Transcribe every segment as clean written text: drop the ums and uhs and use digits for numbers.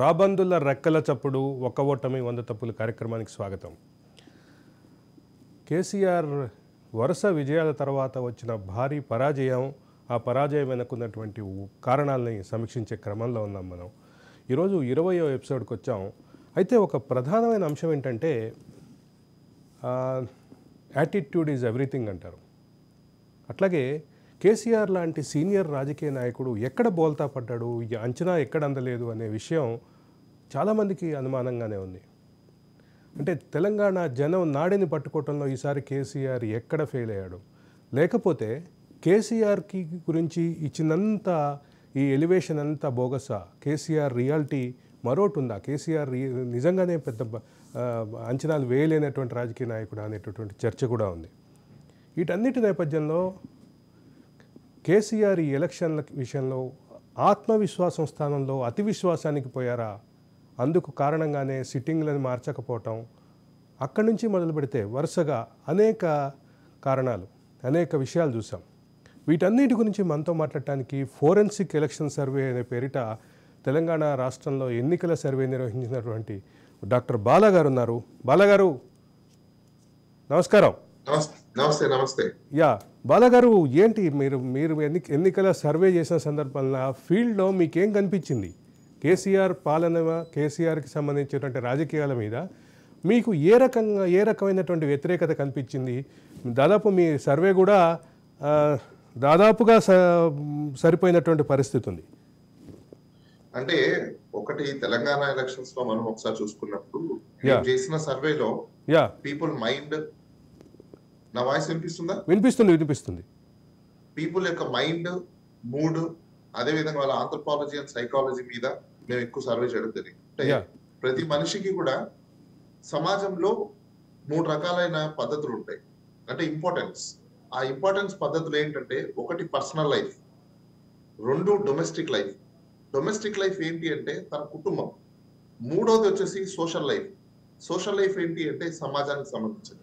రాబందుల రెక్కల చప్పుడు ఒక్క ఓటమి 100 తప్పులు కార్యక్రమానికి స్వాగతం. కేసీఆర్ వరుస విజయాల తర్వాత వచ్చిన భారీ పరాజయం, ఆ పరాజయం వెనుకున్నటువంటి కారణాలని సమీక్షించే క్రమంలో ఉన్నాం మనం. ఈరోజు 20వ ఎపిసోడ్కి వచ్చాం. అయితే ఒక ప్రధానమైన అంశం ఏంటంటే యాటిట్యూడ్ ఈజ్ ఎవ్రీథింగ్ అంటారు. అట్లాగే కేసీఆర్ లాంటి సీనియర్ రాజకీయ నాయకుడు ఎక్కడ బోల్తా పడ్డాడు, అంచనా ఎక్కడ అందలేదు అనే విషయం చాలామందికి అనుమానంగానే ఉంది. అంటే తెలంగాణ జనం నాడిని పట్టుకోవటంలో ఈసారి కేసీఆర్ ఎక్కడ ఫెయిల్ అయ్యాడు, లేకపోతే కేసీఆర్కి గురించి ఇచ్చినంత ఈ ఎలివేషన్ అంతా బోగసా, కేసీఆర్ రియాలిటీ మరోటి ఉందా, కేసీఆర్ నిజంగానే పెద్ద అంచనాలు వేయలేనటువంటి రాజకీయ నాయకుడు అనేటటువంటి చర్చ కూడా ఉంది. వీటన్నిటి నేపథ్యంలో కేసీఆర్ ఈ ఎలక్షన్ల విషయంలో ఆత్మవిశ్వాసం స్థానంలో అతి విశ్వాసానికి పోయారా, అందుకు కారణంగానే సిట్టింగ్లను మార్చకపోవటం, అక్కడి నుంచి మొదలు పెడితే వరుసగా అనేక కారణాలు, అనేక విషయాలు చూసాం. వీటన్నిటి గురించి మనతో మాట్లాడటానికి ఫోరెన్సిక్ ఎలక్షన్ సర్వే అనే పేరిట తెలంగాణ రాష్ట్రంలో ఎన్నికల సర్వే నిర్వహించినటువంటి డాక్టర్ బాలాగారు ఉన్నారు. బాలాగారు నమస్కారం. నమస్తే. నమస్తే. యా బాలాగారు, ఏంటి మీరు ఎన్నికల సర్వే చేసిన సందర్భంలో ఫీల్డ్లో మీకేం కనిపించింది? కేసీఆర్ పాలన, కేసీఆర్కి సంబంధించినటువంటి రాజకీయాల మీద మీకు ఏ రకమైనటువంటి వ్యతిరేకత కనిపించింది? దాదాపు మీ సర్వే కూడా దాదాపుగా సరిపోయినటువంటి పరిస్థితి ఉంది. అంటే ఒకటి, తెలంగాణ ఎలక్షన్స్ లో మనం ఒకసారి చూసుకున్నప్పుడు చేసిన సర్వేలో పీపుల్ మైండ్, నా వాయిస్ వినిపిస్తుందా? వినిపిస్తుంది. పీపుల్ యొక్క మైండ్, మూడ్, అదే విధంగా వాళ్ళ ఆంథ్రోపాలజీ అండ్ సైకాలజీ మీద మేము ఎక్కువ సర్వే చేయడం జరిగింది. అంటే ప్రతి మనిషికి కూడా సమాజంలో 3 రకాలైన పద్ధతులు ఉంటాయి. అంటే ఆ ఇంపార్టెన్స్ పద్ధతులు ఏంటంటే, ఒకటి personal life, 2 domestic life. Domestic life ఏంటి అంటే తన కుటుంబం. 3వది వచ్చేసి సోషల్ లైఫ్. సోషల్ లైఫ్ ఏంటి అంటే సమాజానికి సంబంధించింది.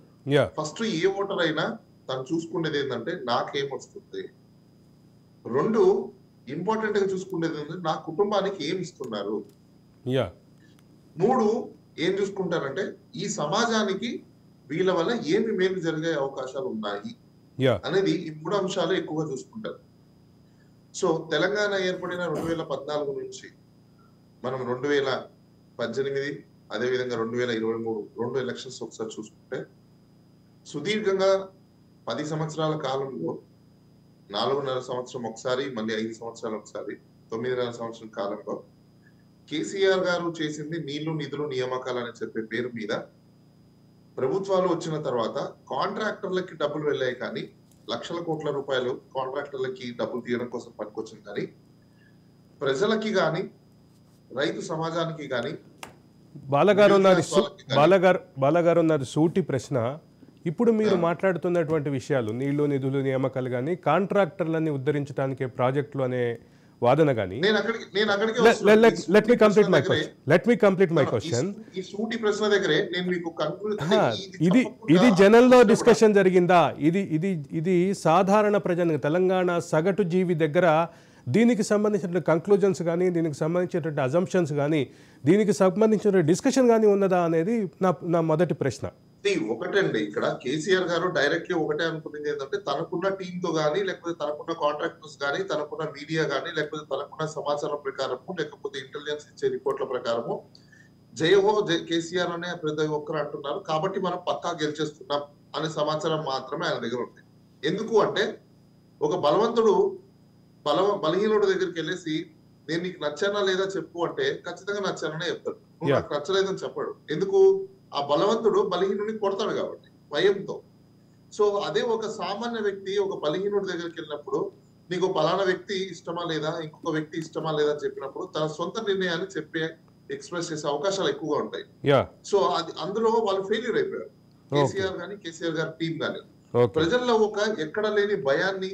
ఫస్ట్ ఏ ఓటర్ అయినా తను చూసుకునేది ఏంటంటే నాకేం వస్తుంది. 2 ఇంపార్టెంట్ గా చూసుకునేది ఏంటంటే నా కుటుంబానికి ఏం ఇస్తున్నారు. 3 ఏం చూసుకుంటారంటే ఈ సమాజానికి వీళ్ళ వల్ల ఏమి మేలు జరిగే అవకాశాలు ఉన్నాయి అనేది ఈ 3 అంశాలు ఎక్కువగా చూసుకుంటారు. సో తెలంగాణ ఏర్పడిన 2014 నుంచి మనం 2018, అదేవిధంగా 2023 2 ఎలక్షన్స్ ఒకసారి చూసుకుంటే, సుదీర్ఘంగా 10 సంవత్సరాల కాలంలో 4.5 సంవత్సరం ఒకసారి, మళ్ళీ 5 సంవత్సరాలు ఒకసారి, 9.5 సంవత్సరం కాలంలో కేసీఆర్ గారు చేసింది నీళ్లు, నిధులు, నియామకాలు అని చెప్పే పేరు మీద ప్రభుత్వాలు వచ్చిన తర్వాత కాంట్రాక్టర్లకి డబ్బులు వెళ్ళాయి, కానీ లక్షల కోట్ల రూపాయలు కాంట్రాక్టర్లకి డబ్బులు తీయడం కోసం పనికొచ్చింది. కానీ ప్రజలకి కానీ రైతు సమాజానికి కానీ బాలగారు ఉన్నది సూటి ప్రశ్న. ఇప్పుడు మీరు మాట్లాడుతున్నటువంటి విషయాలు, నీళ్లు, నిధులు, నియామకాలు కానీ, కాంట్రాక్టర్లని ఉద్ధరించడానికి ప్రాజెక్టులు అనే వాదన కానీ, let me complete my question. ఇది జనంలో డిస్కషన్ జరిగిందా? ఇది సాధారణ ప్రజలకు, తెలంగాణ సగటు జీవి దగ్గర దీనికి సంబంధించిన కంక్లూజన్స్ కానీ, దీనికి సంబంధించినటువంటి అజంప్షన్స్ కానీ, దీనికి సంబంధించిన డిస్కషన్ కానీ ఉన్నదా అనేది నా మొదటి ప్రశ్న. ఒకటండి, ఇక్కడ కేసీఆర్ గారు డైరెక్ట్లీ ఒకటే అనుకున్నది ఏంటంటే, తనకున్న టీమ్ తో కానీ, లేకపోతే తనకున్న కాంట్రాక్టర్స్ కానీ, తనకున్న మీడియా కానీ, లేకపోతే తనకున్న సమాచారం ప్రకారము, లేకపోతే ఇంటెలిజెన్స్ ఇచ్చే రిపోర్ట్ల ప్రకారము జయహో కేసీఆర్ అనే ప్రతి ఒక్కరు అంటున్నారు, కాబట్టి మనం పక్కా గెలిచేస్తున్నాం అనే సమాచారం మాత్రమే ఆయన దగ్గర ఉంది. ఎందుకు అంటే, ఒక బలవంతుడు బలహీనుడి దగ్గరికి వెళ్ళేసి నేను నీకు నచ్చానా లేదా చెప్పు అంటే ఖచ్చితంగా నచ్చాననే చెప్తాడు. నువ్వు నాకు నచ్చలేదని చెప్పాడు. ఎందుకు? ఆ బలవంతుడు బలహీనుడిని కొడతాడు కాబట్టి, భయంతో. సో అదే ఒక సామాన్య వ్యక్తి ఒక బలహీనుడి దగ్గరికి వెళ్ళినప్పుడు నీకు పలానా వ్యక్తి ఇష్టమా లేదా, ఇంకొక వ్యక్తి ఇష్టమా లేదా అని చెప్పినప్పుడు తన సొంత నిర్ణయాన్ని ఎక్స్ప్రెస్ చేసే అవకాశాలు ఎక్కువగా ఉంటాయి. సో అది అందులో వాళ్ళు ఫెయిల్యూర్ అయిపోయారు, కేసీఆర్ గానీ, కేసీఆర్ గారి టీం గానీ. ప్రజల్లో ఒక ఎక్కడ లేని భయాన్ని,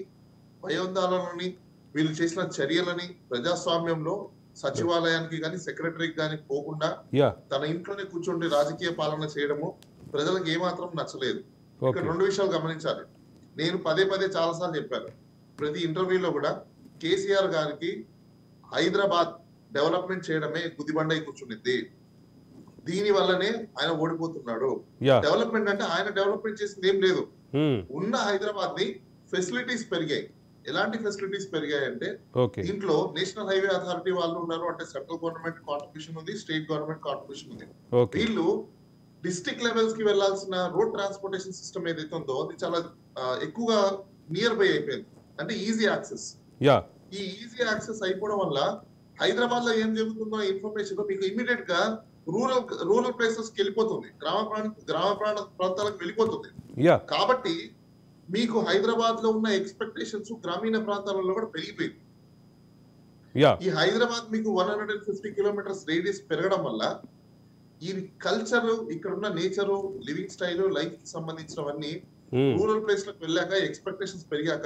భయోందోళనని, వీళ్ళు చేసిన చర్యలని, ప్రజాస్వామ్యంలో సచివాలయానికి కానీ, సెక్రటరీకి కానీ పోకుండా తన ఇంట్లోనే కూర్చొని రాజకీయ పాలన చేయడము ప్రజలకు ఏమాత్రం నచ్చలేదు. ఇక్కడ 2 విషయాలు గమనించాలి. నేను పదే చాలాసార్లు చెప్పాను, ప్రతి ఇంటర్వ్యూలో కూడా కేసీఆర్ గారికి హైదరాబాద్ డెవలప్మెంట్ చేయడమే గుదిబండై కూర్చునింది. దీని వల్లనే ఆయన ఓడిపోతున్నాడు. యా డెవలప్మెంట్ అంటే ఆయన డెవలప్మెంట్ చేసింది ఏం లేదు. ఉన్న హైదరాబాద్ ని ఫెసిలిటీస్ పెరిగాయి. ఎలాంటి ఫెసిలిటీస్ పెరిగాయి అంటే ఓకే దీంట్లో నేషనల్ హైవే అథారిటీ వాళ్ళు ఉన్నారు, అంటే సెంట్రల్ గవర్నమెంట్ కాంట్రిబ్యూషన్ ఉంది, స్టేట్ గవర్నమెంట్ కాంట్రిబ్యూషన్ ఉంది. ఓకే వీళ్ళు డిస్ట్రిక్ట్ లెవెల్స్ కి వెళ్లాల్సిన రోడ్ ట్రాన్స్పోర్టేషన్ సిస్టమ్ ఏదైతే ఉందో అది చాలా ఎక్కువగా నియర్ బై అయిపోయింది. అంటే ఈజీ యాక్సెస్. యా ఈ ఈజీ యాక్సెస్ అయిపోవడం వల్ల హైదరాబాద్ లో ఏం జరుగుతుందో ఇన్ఫర్మేషన్ మీకు ఇమీడియట్ గా రూరల్ ప్లేసెస్ కి వెళ్ళిపోతుంది, గ్రామ ప్రాంతాలకు వెళ్ళిపోతుంది. యా కాబట్టి మీకు హైదరాబాద్ లో ఉన్న ఎక్స్పెక్టేషన్స్ గ్రామీణ ప్రాంతాలలో కూడా పెరిగిపోయింది. యా ఈ హైదరాబాద్ మీకు 150 కిలోమీటర్స్ రేడియస్ పెరగడం వల్ల ఈ కల్చర్, ఇక్కడ ఉన్న నేచర్, లివింగ్ స్టైల్, లైఫ్ కి సంబంధించినవన్నీ రూరల్ ప్లేస్ లకు వెళ్ళాక, ఎక్స్పెక్టేషన్స్ పెరిగాక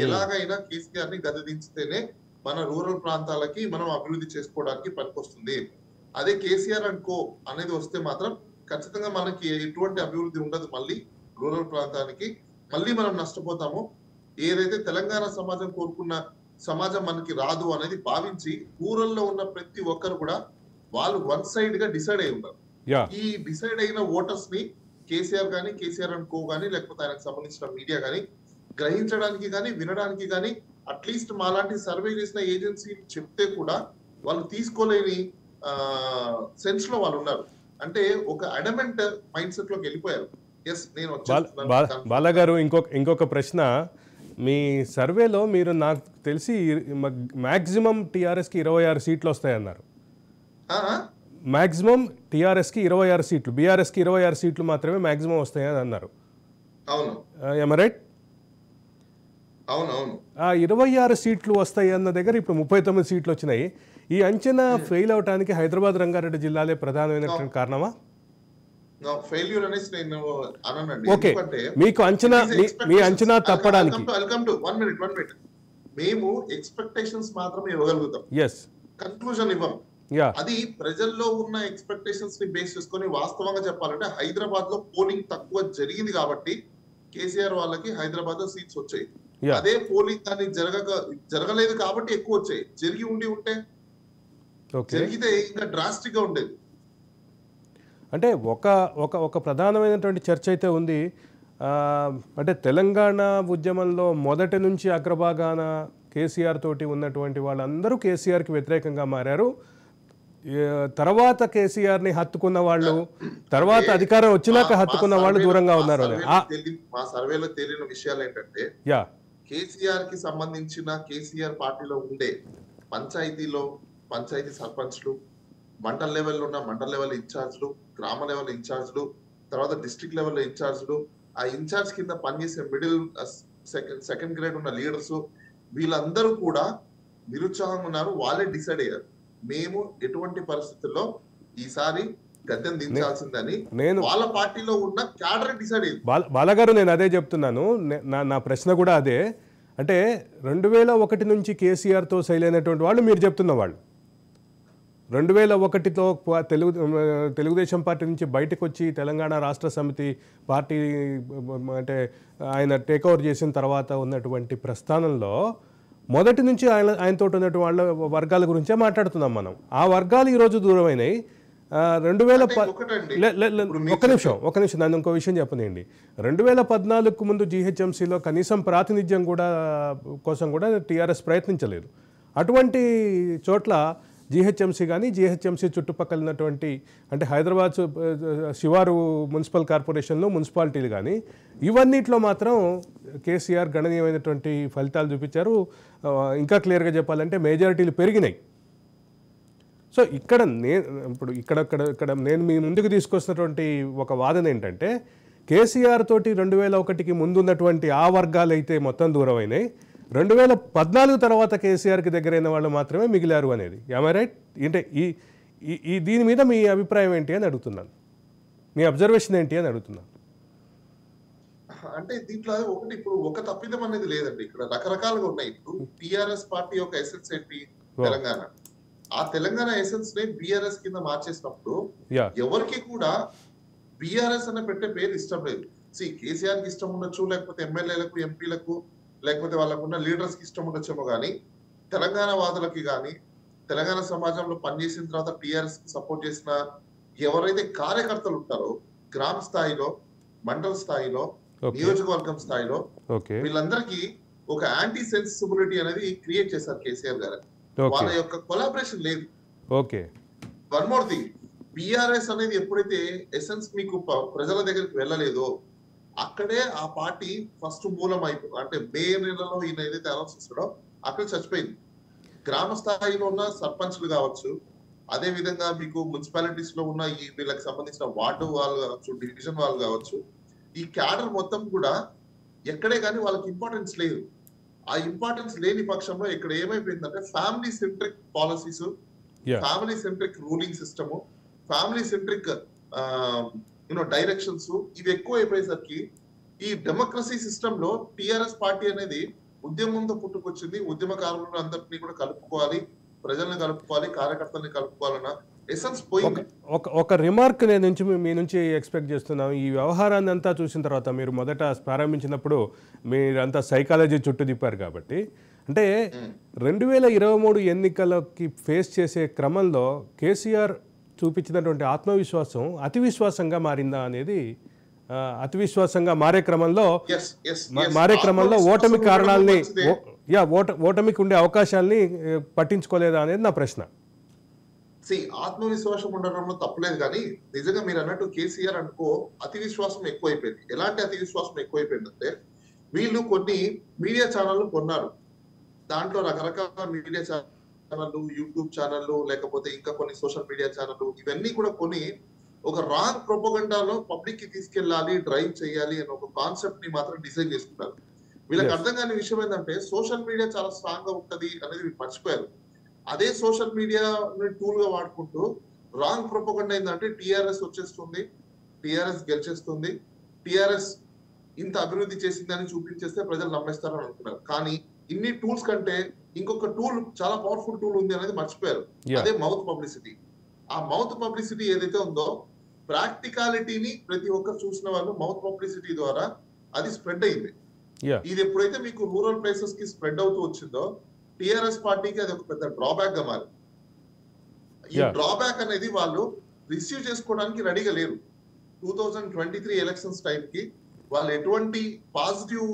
ఎలాగైనా కేసీఆర్ ని గద్దెదించితేనే మన రూరల్ ప్రాంతాలకి మనం అభివృద్ధి చేసుకోవడానికి పనికొస్తుంది. అదే కేసీఆర్ అండ్ కో అనేది వస్తే మాత్రం ఖచ్చితంగా మనకి ఎటువంటి అభివృద్ధి ఉండదు. మళ్ళీ రూరల్ ప్రాంతానికి మళ్ళీ మనం నష్టపోతాము. ఏదైతే తెలంగాణ సమాజం కోరుకున్న సమాజం మనకి రాదు అనేది భావించి రూరల్ లో ఉన్న ప్రతి ఒక్కరు కూడా వాళ్ళు వన్ సైడ్ గా డిసైడ్ అయి ఉన్నారు. ఈ డిసైడ్ అయిన ఓటర్స్ ని కేసీఆర్ గానీ, కేసీఆర్ అండ్ కో గానీ, లేకపోతే ఆయనకు సంబంధించిన మీడియా గానీ గ్రహించడానికి గానీ, వినడానికి గానీ, అట్లీస్ట్ మాలాంటి సర్వే చేసిన ఏజెన్సీ చెప్తే కూడా వాళ్ళు తీసుకోలేని సెన్స్ లో వాళ్ళు ఉన్నారు. అంటే ఒక అడమెంట్ మైండ్ సెట్ లోకి వెళ్ళిపోయారు. బాలగారు ఇంకొక ప్రశ్న. మీ సర్వేలో మీరు నాకు తెలిసి మాక్సిమం టీఆర్ఎస్కి 26 సీట్లు వస్తాయన్నారు. మాక్సిమం టీఆర్ఎస్కి 26 సీట్లు, బీఆర్ఎస్కి 26 సీట్లు మాత్రమే మాక్సిమం వస్తాయని అన్నారు. అవును, రైట్? అవునవును. ఆ 26 సీట్లు వస్తాయి అన్న దగ్గర ఇప్పుడు 39 సీట్లు వచ్చినాయి. ఈ అంచనా ఫెయిల్ అవడానికి హైదరాబాద్, రంగారెడ్డి జిల్లాలే ప్రధానమైనటువంటి కారణమా? ఫెయిల్యూర్ అనేసి నేను అననండి. ఓకే, మీకు మీ అంచనా తప్పడానికి వెల్కమ్ టు 1 మినిట్. మేము ఎక్స్పెక్టేషన్స్ మాత్రమే ఇవ్వగలుగుతాం, కన్క్లూజన్ ఇవ్వం. అది ప్రజల్లో ఉన్న ఎక్స్పెక్టేషన్స్ ని బేస్ చేసుకొని వాస్తవంగా చెప్పాలంటే హైదరాబాద్ లో పోలింగ్ తక్కువ జరిగింది కాబట్టి కేసీఆర్ వాళ్ళకి హైదరాబాద్ లో సీట్స్ వచ్చాయి. అదే పోలింగ్ దాన్ని జరగలేదు కాబట్టి ఎక్కువ వచ్చాయి. జరిగి ఉంటే జరిగితే ఇంకా డ్రాస్టిక్ గా ఉండేది. అంటే ఒక ప్రధానమైనటువంటి చర్చ అయితే ఉంది. అంటే తెలంగాణ ఉద్యమంలో మొదటి నుంచి అగ్రభాగాన కేసీఆర్ తోటి ఉన్నటువంటి వాళ్ళందరూ కేసీఆర్కి వ్యతిరేకంగా మారారు. తర్వాత కేసీఆర్ని హత్తుకున్న వాళ్ళు, తర్వాత అధికారం వచ్చినాక హత్తుకున్న వాళ్ళు దూరంగా ఉన్నారు. మా సర్వేలో తేలిన విషయాలు ఏంటంటే కేసీఆర్ కి సంబంధించిన కేసీఆర్ పార్టీలో ఉండే పంచాయతీ సర్పంచ్లు, మండల్ లెవెల్లో ఉన్న మండల్ లెవెల్ ఇన్ఛార్జ్లు, గ్రామ లెవెల్ ఇన్ఛార్జ్లు, తర్వాత డిస్ట్రిక్ట్ లెవెల్లో ఇన్ఛార్జ్లు, ఆ ఇన్ఛార్జ్ కింద పనిచేసే మిడిల్ సెకండ్ గ్రేడ్ ఉన్న లీడర్స్, వీళ్ళందరూ కూడా నిరుత్సాహంగా ఉన్నారు. వాళ్ళే డిసైడ్ అయ్యారు, మేము ఎటువంటి పరిస్థితుల్లో ఈసారి గద్దెం దించాల్సిందని వాళ్ళ పార్టీలో ఉన్న క్యాడర్ డిసైడ్ అయ్యింది. బాలగారు, నేను అదే చెప్తున్నాను. నా ప్రశ్న కూడా అదే. అంటే 2001 నుంచి కేసీఆర్తో సైల్ అయినటువంటి వాళ్ళు మీరు చెప్తున్న వాళ్ళు, 2001తో తెలుగుదేశం పార్టీ నుంచి బయటకు వచ్చి తెలంగాణ రాష్ట్ర సమితి పార్టీ అంటే ఆయన టేక్ ఓవర్ చేసిన తర్వాత ఉన్నటువంటి ప్రస్థానంలో మొదటి నుంచి ఆయనతో ఉన్నటువంటి వాళ్ళ వర్గాల గురించే మాట్లాడుతున్నాం మనం. ఆ వర్గాలు ఈరోజు దూరమైనాయి. 2010 ఒక్క నిమిషం నన్ను ఇంకో విషయం చెప్పనండి. 2014కు ముందు జీహెచ్ఎంసీలో కనీసం ప్రాతినిధ్యం కోసం కూడా టీఆర్ఎస్ ప్రయత్నించలేదు. అటువంటి చోట్ల జీహెచ్ఎంసీ కానీ, జీహెచ్ఎంసీ చుట్టుపక్కల ఉన్నటువంటి అంటే హైదరాబాద్ శివారు మున్సిపల్ కార్పొరేషన్లు, మున్సిపాలిటీలు కానీ ఇవన్నిట్లో మాత్రం కేసీఆర్ గణనీయమైనటువంటి ఫలితాలు చూపించారు. ఇంకా క్లియర్గా చెప్పాలంటే మెజారిటీలు పెరిగినాయి. సో ఇక్కడ నేను మీ ముందుకు తీసుకొస్తున్నటువంటి ఒక వాదన ఏంటంటే కేసీఆర్ తోటి 2001కి ముందున్నటువంటి ఆ వర్గాలు అయితే మొత్తం దూరమైనాయి, 2014 తర్వాత కేసీఆర్కి దగ్గరైన వాళ్ళు మాత్రమే మిగిలారు అనేది. Am I right? అంటే ఈ దీని మీద మీ అభిప్రాయం ఏంటి అని అడుగుతున్నాను, మీ అబ్జర్వేషన్ ఏంటి అని అడుగుతున్నాను. అంటే దీంట్లో ఒకటి, ఇప్పుడు ఒక తప్పిదం అనేది లేదండి. ఇక్కడ రకరకాలుగా ఉన్నాయి. ఇప్పుడు టిఆర్ఎస్ పార్టీ యొక్క ఎసెన్స్ ఏంటి? తెలంగాణ. ఆ తెలంగాణ ఎసెన్స్ ని బిఆర్ఎస్ కింద మార్చేసినప్పుడు ఎవరికి కూడా బిఆర్ఎస్ అనే పెట్టే పేరు ఇష్టం లేదు. కేసీఆర్ కి ఇష్టం ఉండొచ్చు, లేకపోతే ఎమ్మెల్యేలకు, ఎంపీలకు, లేకపోతే వాళ్ళకున్న లీడర్స్ కి ఇష్టం ఉండొచ్చేమో కానీ తెలంగాణ వాదులకి కానీ, తెలంగాణ సమాజంలో పనిచేసిన తర్వాత టిఆర్ఎస్ కి సపోర్ట్ చేసిన ఎవరైతే కార్యకర్తలు ఉంటారో గ్రామ స్థాయిలో, మండల స్థాయిలో, నియోజకవర్గం స్థాయిలో వీళ్ళందరికీ ఒక యాంటీ సెన్సిబిలిటీ అనేది క్రియేట్ చేశారు కేసీఆర్ గారు. వాళ్ళ యొక్క కొలాబరేషన్ లేదు. Okay, one more thing, BRS అనేది ఎప్పుడైతే ఎసెన్స్ మీకు ప్రజల దగ్గరికి వెళ్ళలేదో అక్కడే ఆ పార్టీ ఫస్ట్ మూలం అంటే మే నెలలో ఈయన ఏదైతే అనౌన్స్ చేస్తాడో అక్కడ చచ్చిపోయింది. గ్రామ స్థాయిలో ఉన్న సర్పంచ్లు కావచ్చు, అదే విధంగా మీకు మున్సిపాలిటీస్ లో ఉన్న ఈ వీళ్ళకి సంబంధించిన వార్డు వాళ్ళు కావచ్చు, డివిజన్ వాళ్ళు కావచ్చు, ఈ క్యాడర్ మొత్తం కూడా ఎక్కడే కానీ వాళ్ళకి ఇంపార్టెన్స్ లేదు. ఆ ఇంపార్టెన్స్ లేని పక్షంలో ఇక్కడ ఏమైపోయిందంటే family centric policies, family centric ruling system, family centric directions ఇవి ఎక్కువ అయిపోయేసరికి ఈ డెమోక్రసీ సిస్టమ్ లో టిఆర్ఎస్ పార్టీ అనేది ఉద్యమంతో పుట్టుకొచ్చింది. ఉద్యమకారులను అందరినీ కూడా కలుపుకోవాలి, ప్రజల్ని కలుపుకోవాలి, కార్యకర్తల్ని కలుపుకోవాలన్న ఎసెన్స్ పోయింది. ఒక రిమార్క్ నేను మీ నుంచి ఎక్స్పెక్ట్ చేస్తున్నాను. ఈ వ్యవహారాన్ని అంతా చూసిన తర్వాత మీరు మొదట ప్రారంభించినప్పుడు మీరంతా సైకాలజీ చుట్టూ తిప్పారు కాబట్టి, అంటే 2023 ఎన్నికలకి ఫేస్ చేసే క్రమంలో కేసీఆర్ చూపించినటువంటి ఆత్మవిశ్వాసం అతి విశ్వాసంగా మారిందా అనేది, అతి విశ్వాసంగా మారే క్రమంలో ఓటమి కారణాలని, ఓటమికి ఉండే అవకాశాలని పట్టించుకోలేదా అనేది నా ప్రశ్న. ఆత్మవిశ్వాసం ఉండడంలో తప్పలేదు, కానీ నిజంగా మీరు అన్నట్టు కేసీఆర్ అనుకో అతి విశ్వాసం ఎక్కువైపోయింది. ఎలాంటి అతి విశ్వాసం ఎక్కువైపోయిందంటే వీళ్ళు కొన్ని మీడియా ఛానళ్ళు కొన్నారు. దాంట్లో రకరకాల మీడియా ఛానళ్ళు, యూట్యూబ్ ఛానళ్ళు, లేకపోతే ఇంకా కొన్ని సోషల్ మీడియా ఛానళ్ళు, ఇవన్నీ కూడా కొని ఒక రాంగ్ ప్రొపగండాలో పబ్లిక్ కి తీసుకెళ్లాలి, డ్రైవ్ చేయాలి అనే ఒక కాన్సెప్ట్ ని మాత్రం డిజైన్ చేసుకున్నారు. వీళ్ళకి అర్థం కాని విషయం ఏంటంటే సోషల్ మీడియా చాలా స్ట్రాంగ్ గా ఉంటది అనేది వీళ్ళు మర్చిపోయారు. అదే సోషల్ మీడియా టూల్ గా వాడుకుంటూ రాంగ్ ప్రొపగండా ఏంటంటే టిఆర్ఎస్ వచ్చేస్తుంది, టిఆర్ఎస్ గెలిచేస్తుంది, టిఆర్ఎస్ ఇంత అభివృద్ధి చేసిందని చూపించేస్తే ప్రజలు నమ్మేస్తారని అనుకున్నారు. కానీ ఇన్ని టూల్స్ కంటే ఇంకొక టూల్, చాలా పవర్ఫుల్ టూల్ ఉంది అనేది మర్చిపోయారు. అదే మౌత్ పబ్లిసిటీ. ఆ మౌత్ పబ్లిసిటీ ఏదైతే ఉందో ప్రాక్టికాలిటీని ప్రతి ఒక్కరు చూసిన వాళ్ళు మౌత్ పబ్లిసిటీ ద్వారా అది స్ప్రెడ్ అయింది. ఇది ఎప్పుడైతే మీకు రూరల్ ప్లేసెస్ కి స్ప్రెడ్ అవుతూ వచ్చిందో టిఆర్ఎస్ పార్టీకి అది ఒక పెద్ద డ్రాబ్యాక్ గా మారింది. ఈ డ్రాబ్యాక్ అనేది వాళ్ళు రిసీవ్ చేసుకోవడానికి రెడీగా లేరు. 2023 ఎలక్షన్స్ టైం కి వాళ్ళు ఎటువంటి పాజిటివ్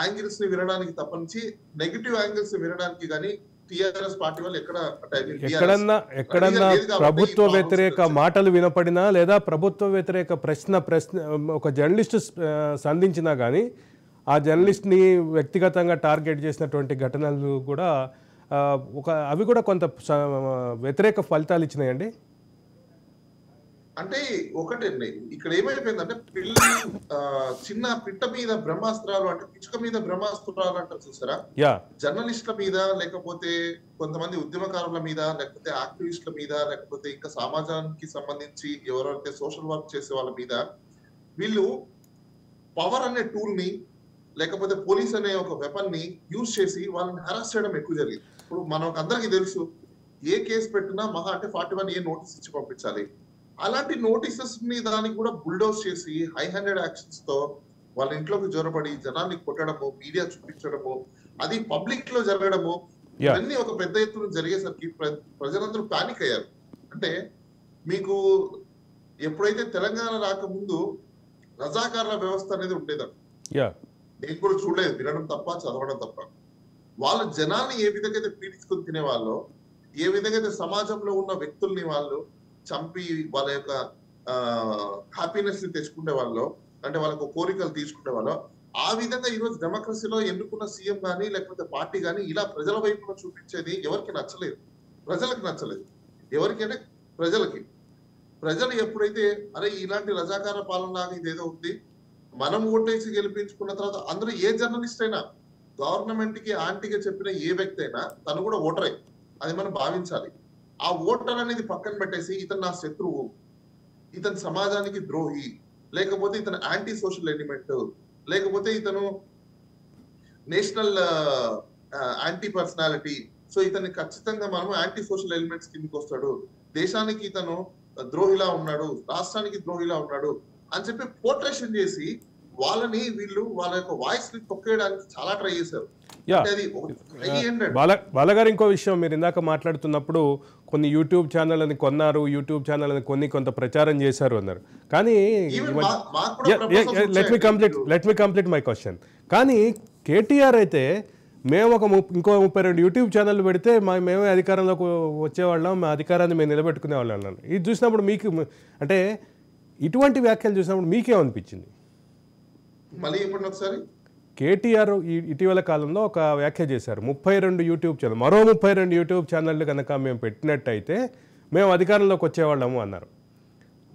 యాంగిల్స్ ని వినడానికి తప్పనించి నెగిటివ్ యాంగిల్స్ వినడానికి కానీ టిఆర్ఎస్ పార్టీ వాళ్ళు ఎక్కడన్నా ప్రభుత్వ వ్యతిరేక మాటలు వినపడినా లేదా ప్రభుత్వ వ్యతిరేక ప్రశ్న ఒక జర్నలిస్ట్ సంధించినా కానీ ఆ జర్నలిస్ట్ని వ్యక్తిగతంగా టార్గెట్ చేసినటువంటి ఘటనలు కూడా అవి కూడా కొంత వ్యతిరేక ఫలితాలు ఇచ్చినాయండి. అంటే ఒకటండి, ఇక్కడ ఏమైపోయిందంటే చిన్న పిట్ట మీద బ్రహ్మాస్త్రాలు, అంటే పిచ్చుక మీద బ్రహ్మాస్త్రాలు అంటారు చూసారా, జర్నలిస్టుల మీద, లేకపోతే కొంతమంది ఉద్యమకారుల మీద, లేకపోతే యాక్టివిస్టుల మీద, లేకపోతే ఇంకా సమాజానికి సంబంధించి ఎవరైతే సోషల్ వర్క్ చేసే వాళ్ళ మీద వీళ్ళు పవర్ అనే టూల్ ని, లేకపోతే పోలీస్ అనే ఒక వెపన్ ని యూజ్ చేసి వాళ్ళని హెరాస్ చేయడం ఎక్కువ జరిగింది. ఇప్పుడు మనకు అందరికీ తెలుసు, ఏ కేసు పెట్టినా మహా అంటే 41A నోటీస్ ఇచ్చి పంపించాలి. అలాంటి నోటీసెస్ ని దానికి కూడా బుల్డోస్ చేసి హై హ్యాండెడ్ యాక్షన్స్ తో వాళ్ళ ఇంట్లోకి జొరబడి జనాన్ని కొట్టడము, మీడియా చూపించడము, అది పబ్లిక్ లో జరగడము, ఇవన్నీ ఒక పెద్ద ఎత్తున జరిగేసరికి ప్రజలందరూ పానిక్ అయ్యారు. అంటే మీకు ఎప్పుడైతే తెలంగాణ రాకముందు రజాకార్ల వ్యవస్థ అనేది ఉండేదంట. నేను కూడా చూడలేదు, వినడం తప్ప చదవడం తప్ప. వాళ్ళ జనాన్ని ఏ విధంగా అయితే పీడించుకొని తినేవాళ్ళు, ఏ విధంగా అయితే సమాజంలో ఉన్న వ్యక్తుల్ని వాళ్ళు చంపి వాళ్ళ యొక్క హ్యాపీనెస్ ని తెచ్చుకునే వాళ్ళు, అంటే వాళ్ళకు కోరికలు తీసుకునే వాళ్ళు, ఆ విధంగా ఈరోజు డెమోక్రసీలో ఎన్నుకున్న సీఎం కానీ లేకపోతే పార్టీ కానీ ఇలా ప్రజల వైపున చూపించేది ఎవరికి నచ్చలేదు. ప్రజలకు నచ్చలేదు. ఎవరికంటే ప్రజలకి. ప్రజలు ఎప్పుడైతే అరే ఇలాంటి రజాకార పాలనలాగా ఇదేదో ఉంది, మనం ఓటేసి గెలిపించుకున్న తర్వాత అందరూ ఏ జర్నలిస్ట్ అయినా, గవర్నమెంట్ కి యాంటీగా చెప్పిన ఏ వ్యక్తి అయినా తను కూడా ఓటరే, అది మనం భావించాలి. ఆ ఓటర్ అనేది పక్కన పెట్టేసి ఇతను నా శత్రువు, ఇతను సమాజానికి ద్రోహి, లేకపోతే ఇతను యాంటీ సోషల్ ఎలిమెంట్, లేకపోతే ఇతను నేషనల్ యాంటీ పర్సనాలిటీ, సో ఇతన్ని ఖచ్చితంగా మనం యాంటీ సోషల్ ఎలిమెంట్స్ కిందకి వస్తాడు, దేశానికి ఇతను ద్రోహిలా ఉన్నాడు, రాష్ట్రానికి ద్రోహిలా ఉన్నాడు అని చెప్పి పోర్ట్రేషన్ చేసి వీళ్ళు వాళ్ళ యొక్క వాయిస్ ని తొక్కేయడానికి చాలా ట్రై చేశారు. యా అంటే అది హై ఎండెడ్. బాలగారు ఇంకో విషయం, మీరు ఇందాక మాట్లాడుతున్నప్పుడు కొన్ని యూట్యూబ్ ఛానల్ అని కొన్నారు, యూట్యూబ్ ఛానల్ అని కొంత ప్రచారం చేశారు అన్నారు. కానీ ఈవెన్ మాకు కూడా proposals let me complete my question. కానీ కేటీఆర్ అయితే మేము ఇంకో 32 యూట్యూబ్ ఛానల్ పెడితే మేమే అధికారంలోకి వచ్చేవాళ్ళం, మా అధికారాన్ని మేము నిలబెట్టుకునేవాళ్ళం అన్నాను. ఇది చూసినప్పుడు మీకు అంటే ఇటువంటి వ్యాఖ్యలు చూసినప్పుడు మీకేమనిపించింది? మళ్ళీ చెప్పండి ఒకసారి. కేటీఆర్ ఇటీవల కాలంలో ఒక వ్యాఖ్య చేశారు, 32 యూట్యూబ్ ఛానల్, మరో 32 యూట్యూబ్ ఛానళ్ళు కనుక మేము పెట్టినట్టయితే మేము అధికారంలోకి వచ్చేవాళ్ళము అన్నారు.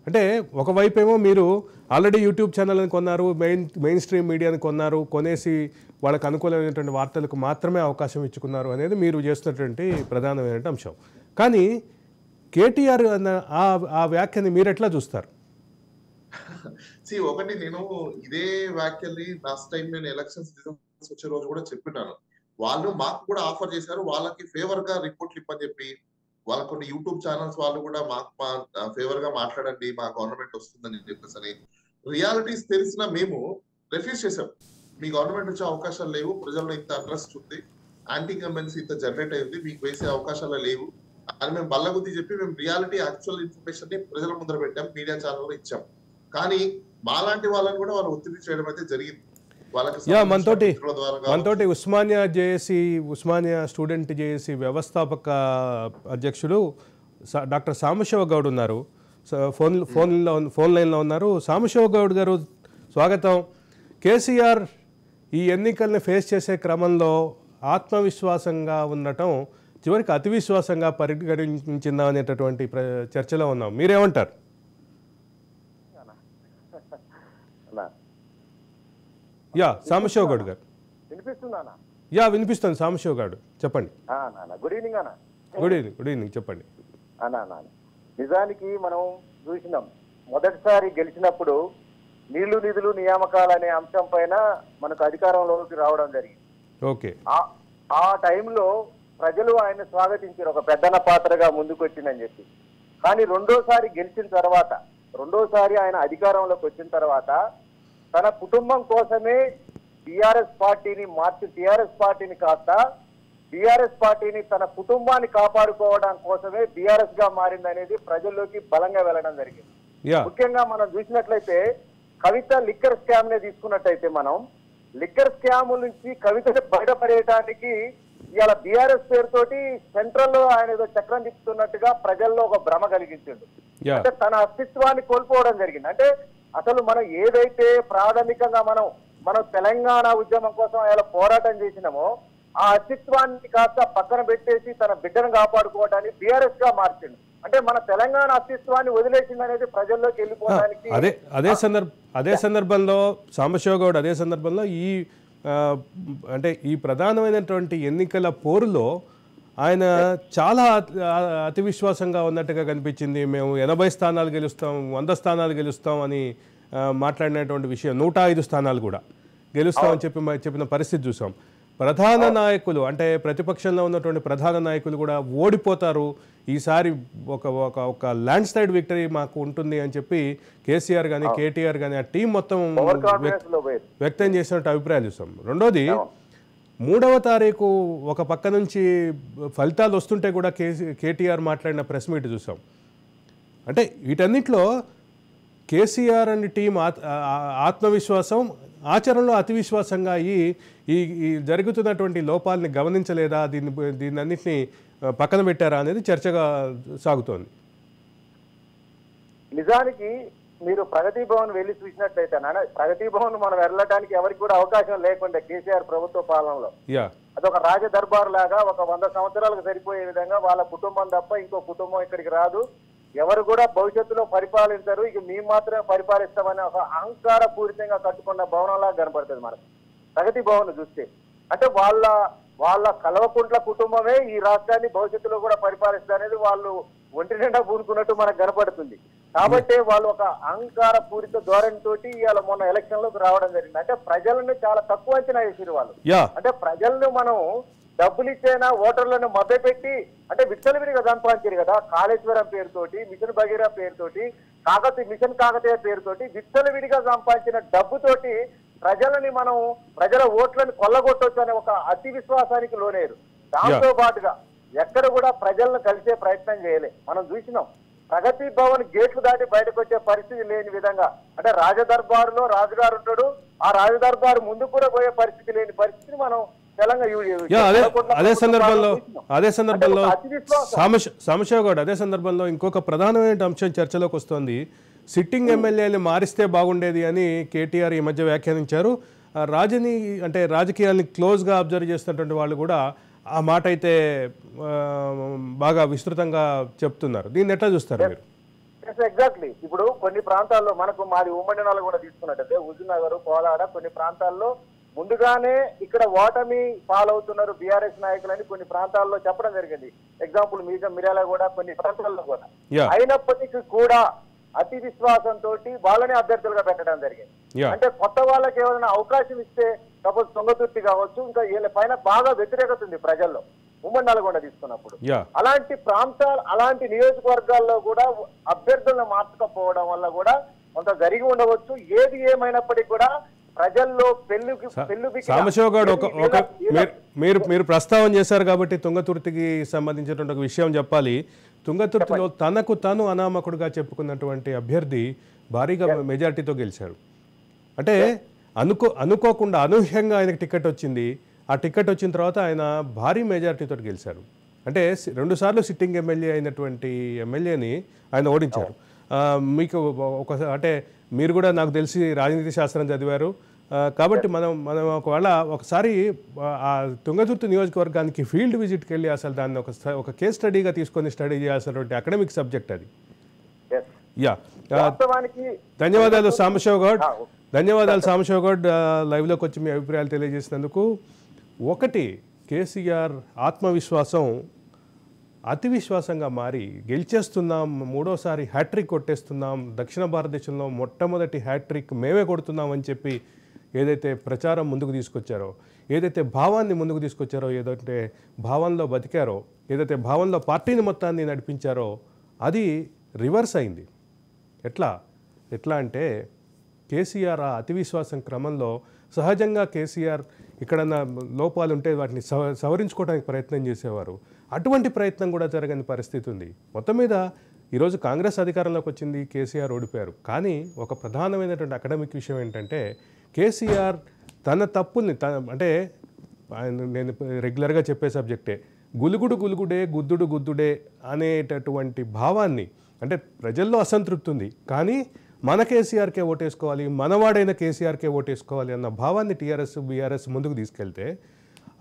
అంటే ఒకవైపు ఏమో మీరు ఆల్రెడీ యూట్యూబ్ ఛానల్ని కొన్నారు, మెయిన్ స్ట్రీమ్ మీడియాని కొనేసి వాళ్ళకు అనుకూలమైనటువంటి వార్తలకు మాత్రమే అవకాశం ఇచ్చుకున్నారు అనేది మీరు చేస్తున్నటువంటి ప్రధానమైన అంశం. కానీ కేటీఆర్ అన్న ఆ వ్యాఖ్యని మీరు ఎట్లా చూస్తారు? ఒకటి నేను ఇదే వ్యాఖ్యల్ని లాస్ట్ టైం నేను ఎలక్షన్స్ రిజల్ట్స్ వచ్చే రోజు కూడా చెప్పినాను. వాళ్ళు మాకు కూడా ఆఫర్ చేశారు, వాళ్ళకి ఫేవర్ గా రిపోర్ట్లు ఇప్పని చెప్పి, వాళ్ళ కొన్ని యూట్యూబ్ ఛానల్స్ వాళ్ళు కూడా మాకు ఫేవర్ గా మాట్లాడండి, మా గవర్నమెంట్ వస్తుందని చెప్పేసి అని. రియాలిటీస్ తెలిసిన మేము రిఫ్యూజ్ చేసాం. మీ గవర్నమెంట్ వచ్చే అవకాశాలు లేవు, ప్రజల్లో ఇంత అడ్రస్ట్ ఉంది, యాంటీ ఇన్కంబెన్సీ ఇంత జనరేట్ అయింది, మీకు వేసే అవకాశాలు లేవు అని మేము బల్లగుద్ది చెప్పి మేము రియాలిటీ యాక్చువల్ ఇన్ఫర్మేషన్ ని ప్రజల ముందర పెట్టాం, మీడియా ఛానల్లో ఇచ్చాం. కానీ మాలాంటి వాళ్ళని కూడా వాళ్ళు ఒత్తిడి చేయడం అయితే జరిగింది. మనతోటి ఉస్మానియా స్టూడెంట్ జేఏసీ వ్యవస్థాపక అధ్యక్షుడు డాక్టర్ సాంబశివ గౌడ్ ఉన్నారు, ఫోన్ లైన్లో ఉన్నారు. సాంబశివ గౌడ్ గారు స్వాగతం. కేసీఆర్ ఈ ఎన్నికల్ని ఫేస్ చేసే క్రమంలో ఆత్మవిశ్వాసంగా ఉండటం చివరికి అతి విశ్వాసంగా పరిగణించిందా అనేటటువంటి చర్చలో ఉన్నాం, మీరేమంటారు? యా సాంబశివ గౌడ్ గారు వినిపిస్తుందా? యా వినిపిస్తుంది. సాంబశివ గౌడ్ చెప్పండి. గుడ్ ఈవినింగ్ అన్న. గుడ్ ఈవినింగ్ చెప్పండి అన్న. నిజానికి మనం చూసినాం, మొదటిసారి గెలిచినప్పుడు నీళ్లు నిధులు నియామకాలు అనే అంశం పైన మనకు అధికారంలోకి రావడం జరిగింది. ఓకే. ఆ టైంలో ప్రజలు ఆయన స్వాగతించారు, ఒక పెద్దన పాత్రగా ముందుకు వచ్చిందని చెప్పి. కానీ రెండోసారి గెలిచిన తర్వాత, రెండోసారి ఆయన అధికారంలోకి వచ్చిన తర్వాత తన కుటుంబం కోసమే టిఆర్ఎస్ పార్టీని కాస్త బిఆర్ఎస్ పార్టీని తన కుటుంబాన్ని కాపాడుకోవడం కోసమే బిఆర్ఎస్ గా మారిందనేది ప్రజల్లోకి బలంగా వెళ్ళడం జరిగింది. ముఖ్యంగా మనం చూసినట్లయితే కవిత లిక్కర్ స్కామ్ నే తీసుకున్నట్టయితే, మనం లిక్కర్ స్కామ్ నుంచి కవితని బయటపడేయడానికి ఇవాళ బిఆర్ఎస్ పేరుతోటి సెంట్రల్ లో ఆయన ఏదో చక్రం తిప్పుతున్నట్టుగా ప్రజల్లో ఒక భ్రమ కలిగించిండు. అంటే తన అస్తిత్వాన్ని కోల్పోవడం జరిగింది. అంటే అసలు మనం ఏదైతే ప్రాథమికంగా మనం తెలంగాణ ఉద్యమం కోసం ఇలా పోరాటం చేసినామో ఆ అస్తిత్వాన్ని కాస్త పక్కన పెట్టేసి తన బిడ్డను కాపాడుకోవడానికి బిఆర్ఎస్ గా మార్చింది. అంటే మన తెలంగాణ అస్తిత్వాన్ని వదిలేసింది అనేది ప్రజల్లోకి వెళ్ళిపోవడానికి. అదే సందర్భంలో సాంబశివ గౌడ్ అదే సందర్భంలో ఈ ప్రధానమైనటువంటి ఎన్నికల పోరులో ఆయన చాలా అతి విశ్వాసంగా ఉన్నట్టుగా కనిపించింది. మేము 80 స్థానాలు గెలుస్తాం, 100 స్థానాలు గెలుస్తాం అని మాట్లాడినటువంటి విషయం, 105 స్థానాలు కూడా గెలుస్తామని చెప్పిన పరిస్థితి చూసాం. ప్రధాన నాయకులు అంటే ప్రతిపక్షంలో ఉన్నటువంటి ప్రధాన నాయకులు కూడా ఓడిపోతారు, ఈసారి ఒక ల్యాండ్ స్లైడ్ విక్టరీ మాకు ఉంటుంది అని చెప్పి కేసీఆర్ కానీ కేటీఆర్ కానీ ఆ టీం మొత్తం వ్యక్తం చేసినట్టు అభిప్రాయాలు చూస్తాం. రెండోది, 3వ తారీఖు ఒక పక్క నుంచి ఫలితాలు వస్తుంటే కూడా కేటీఆర్ మాట్లాడిన ప్రెస్ మీట్ చూసాం. అంటే వీటన్నిటిలో కేసీఆర్ అండ్ టీం ఆత్మవిశ్వాసం ఆచరణలో అతి విశ్వాసంగా ఈ జరుగుతున్నటువంటి లోపాలని గమనించలేదా, దీన్నన్నింటినీ పక్కన పెట్టారా అనేది చర్చగా సాగుతోంది. నిజానికి మీరు ప్రగతి భవన్ వెళ్ళి చూసినట్లయితే, ప్రగతి భవన్ మనం వెళ్ళడానికి ఎవరికి కూడా అవకాశం లేకుండా కేసీఆర్ ప్రభుత్వ పాలనలో అదొక రాజ దర్బార్ లాగా ఒక 100 సంవత్సరాలకు సరిపోయే విధంగా వాళ్ళ కుటుంబం తప్ప ఇంకో కుటుంబం ఇక్కడికి రాదు, ఎవరు కూడా భవిష్యత్తులో పరిపాలించరు, ఇక మేము మాత్రమే పరిపాలిస్తామని ఒక అహంకార పూరితంగా కట్టుకున్న భవనంలాగా కనపడుతుంది మనకు ప్రగతి భవన్ చూస్తే. అంటే వాళ్ళ కల్వకుంట్ల కుటుంబమే ఈ రాష్ట్రాన్ని భవిష్యత్తులో కూడా పరిపాలిస్తారనేది వాళ్ళు ఒంటి నిండా పూనుకున్నట్టు మనకు కనపడుతుంది. కాబట్టి వాళ్ళు ఒక అహంకార పూరిత ధోరణితోటి ఇవాళ మొన్న ఎలక్షన్ లోకి రావడం జరిగింది. అంటే ప్రజలను చాలా తక్కువ అంచనా వేసారు వాళ్ళు. అంటే ప్రజలను మనం డబ్బులు ఇచ్చేనా ఓటర్లను మభ్యపెట్టి, అంటే విచ్చలవిడిగా సంపాదించారు కదా, కాళేశ్వరం పేరుతోటి, మిషన్ భగీరథ పేరుతోటి, మిషన్ కాకతీయ పేరుతోటి విచ్చలవిడిగా సంపాదించిన డబ్బుతోటి ప్రజల ఓట్లను కొల్లగొట్టొచ్చు అనే ఒక అతి విశ్వాసానికి లోనేరు. దాంతో పాటుగా ఎక్కడ కూడా ప్రజలను కలిసే ప్రయత్నం చేయలే. మనం చూసినాం ప్రగతి భవన్ గేట్లు దాటి బయటకు వచ్చే పరిస్థితి లేని విధంగా, అంటే రాజదర్బారులో రాజుగారు ఉంటాడు, ఆ రాజదర్బారు ముందుకు కూడా పోయే పరిస్థితి లేని పరిస్థితిని మనం అదే సందర్భంలో సాంబశివ్ గౌడ్ అదే సందర్భంలో ఇంకొక ప్రధానమైన అంశం చర్చలోకి వస్తోంది. సిట్టింగ్ ఎమ్మెల్యేని మారిస్తే బాగుండేది అని కేటీఆర్ ఈ మధ్య వ్యాఖ్యానించారు. అంటే రాజకీయాల్ని క్లోజ్గా అబ్జర్వ్ చేస్తున్నటువంటి వాళ్ళు కూడా ఆ మాట అయితే బాగా విస్తృతంగా చెప్తున్నారు. దీన్ని ఎట్లా చూస్తారు మీరు? ఎగ్జాక్ట్లీ. ఇప్పుడు కొన్ని ప్రాంతాల్లో మాది ఉమ్మడి నల్గొండ తీసుకున్నట్టయితే హుజూర్నగర్, కోలాడ కొన్ని ప్రాంతాల్లో ముందుగానే ఇక్కడ ఓటమి పాలవుతున్నారు బీఆర్ఎస్ నాయకులని కొన్ని ప్రాంతాల్లో చెప్పడం జరిగింది. ఎగ్జాంపుల్ మిర్యాల కూడా కొన్ని ప్రాంతాల్లో కూడా. అయినప్పటికీ కూడా అతి విశ్వాసంతో వాళ్ళని అభ్యర్థులుగా పెట్టడం జరిగింది. అంటే కొత్త వాళ్ళకి ఏమైనా అవకాశం ఇస్తే సపోజ్ తుంగతుర్తి కావచ్చు, ఇంకా వీళ్ళ పైన బాగా వ్యతిరేకత ఉంది ప్రజల్లో ఉమ్మడి నల్గొండ తీసుకున్నప్పుడు. అలాంటి అలాంటి నియోజకవర్గాల్లో కూడా అభ్యర్థులను మార్చకపోవడం వల్ల కూడా కొంత జరిగి ఉండవచ్చు. ఏది ఏమైనప్పటికీ కూడా ప్రజల్లో సాంబశివ్ గౌడ్ మీరు ప్రస్తావన చేశారు కాబట్టి తుంగతుర్తికి సంబంధించినటువంటి ఒక విషయం చెప్పాలి. తుంగతుర్తిలో తనకు తను అనామకుడుగా చెప్పుకున్నటువంటి అభ్యర్థి భారీగా మెజార్టీతో గెలిచారు. అంటే అనుకోకుండా అనూహ్యంగా ఆయనకు టికెట్ వచ్చింది. ఆ టికెట్ వచ్చిన తర్వాత ఆయన భారీ మెజార్టీతో గెలిచారు. అంటే 2 సార్లు సిట్టింగ్ ఎమ్మెల్యే అయినటువంటి ఎమ్మెల్యేని ఆయన ఓడించారు. మీకు అంటే మీరు కూడా నాకు తెలిసి రాజనీతి శాస్త్రం చదివారు కాబట్టి మనం ఒకసారి ఆ తుంగతుర్తి నియోజకవర్గానికి ఫీల్డ్ విజిట్కి వెళ్ళి అసలు దాన్ని ఒక కేస్ స్టడీగా తీసుకొని స్టడీ చేయాల్సినటువంటి అకాడమిక్ సబ్జెక్ట్ అది. ధన్యవాదాలు సాంబశివ్ గౌడ్ లైవ్లోకి వచ్చి మీ అభిప్రాయాలు తెలియజేసినందుకు. ఒకటి, కేసీఆర్ ఆత్మవిశ్వాసం అతి విశ్వాసంగా మారి గెలిచేస్తున్నాం, 3వసారి హ్యాట్రిక్ కొట్టేస్తున్నాం, దక్షిణ భారతదేశంలో మొట్టమొదటి హ్యాట్రిక్ మేమే కొడుతున్నాం అని చెప్పి ఏదైతే ప్రచారం ముందుకు తీసుకొచ్చారో, ఏదైతే భావాన్ని ముందుకు తీసుకొచ్చారో, ఏదైతే భావంలో బతికారో, ఏదైతే భావంలో పార్టీని మొత్తాన్ని నడిపించారో అది రివర్స్ అయింది. ఎట్లా అంటే కేసీఆర్ ఆ అతి విశ్వాసం క్రమంలో సహజంగా కేసీఆర్ ఎక్కడన్నా లోపాలు ఉంటే వాటిని సవరించుకోవడానికి ప్రయత్నం చేసేవారు. అటువంటి ప్రయత్నం కూడా జరగని పరిస్థితి ఉంది. మొత్తం మీద ఈరోజు కాంగ్రెస్ అధికారంలోకి వచ్చింది, కేసీఆర్ ఓడిపోయారు. కానీ ఒక ప్రధానమైనటువంటి అకాడమిక్ విషయం ఏంటంటే కేసీఆర్ తన తప్పుల్ని అంటే నేను రెగ్యులర్గా చెప్పే సబ్జెక్టే, గులుగుడే గుద్దుడే అనేటటువంటి భావాన్ని, అంటే ప్రజల్లో అసంతృప్తి ఉంది కానీ మన కేసీఆర్కే ఓటేసుకోవాలి, మనవాడైన కేసీఆర్కే ఓటేసుకోవాలి అన్న భావాన్ని టీఆర్ఎస్ బీఆర్ఎస్ ముందుకు తీసుకెళ్తే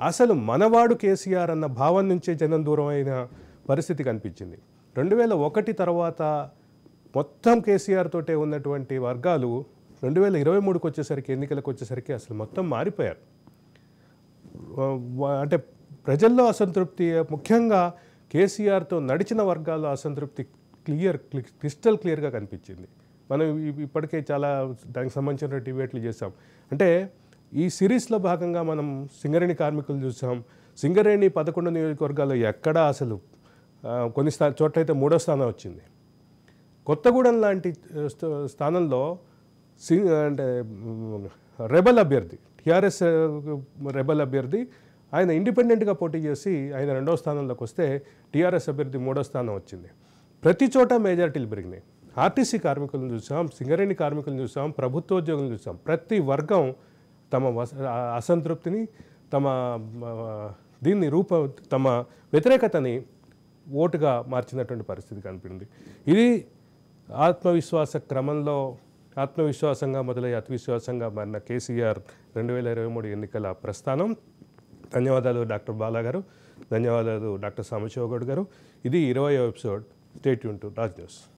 అసలు మనవాడు కేసీఆర్ అన్న భావం నుంచే జనం దూరం అయిన పరిస్థితి కనిపించింది. 2001 తర్వాత మొత్తం కేసీఆర్ తోటే ఉన్నటువంటి వర్గాలు 2023కి వచ్చేసరికి, ఎన్నికలకు వచ్చేసరికి అసలు మొత్తం మారిపోయారు. అంటే ప్రజల్లో అసంతృప్తి, ముఖ్యంగా కేసీఆర్తో నడిచిన వర్గాల్లో అసంతృప్తి క్రిస్టల్ క్లియర్గా కనిపించింది. మనం ఇప్పటికే చాలా దానికి సంబంధించిన డిబేట్లు చేసాం. అంటే ఈ సిరీస్లో భాగంగా మనం సింగరేణి కార్మికులు చూసాం. సింగరేణి 11 నియోజకవర్గాల్లో ఎక్కడా అసలు కొన్ని చోట్లయితే 3వ స్థానం వచ్చింది. కొత్తగూడెం లాంటి స్థానంలో అంటే రెబల్ అభ్యర్థి, టీఆర్ఎస్ రెబల్ అభ్యర్థి ఆయన ఇండిపెండెంట్గా పోటీ చేసి ఆయన 2వ స్థానంలోకి వస్తే టీఆర్ఎస్ అభ్యర్థి 3వ స్థానం వచ్చింది. ప్రతి చోట మెజారిటీలు పెరిగినాయి. ఆర్టీసీ కార్మికులను చూసాం, సింగరేణి కార్మికులను చూసాం, ప్రభుత్వోద్యోగులను చూసాం. ప్రతి వర్గం తమ అసంతృప్తిని, తమ వ్యతిరేకతని ఓటుగా మార్చినటువంటి పరిస్థితి కనిపించింది. ఇది ఆత్మవిశ్వాస క్రమంలో ఆత్మవిశ్వాసంగా మొదలై అతివిశ్వాసంగా మారిన కేసీఆర్ 2023 ఎన్నికల ప్రస్థానం. ధన్యవాదాలు డాక్టర్ బాలా గారు, ధన్యవాదాలు డాక్టర్ సాంబశివ్ గౌడ్ గారు. ఇది 20వ episode. Stay tune to Raj news.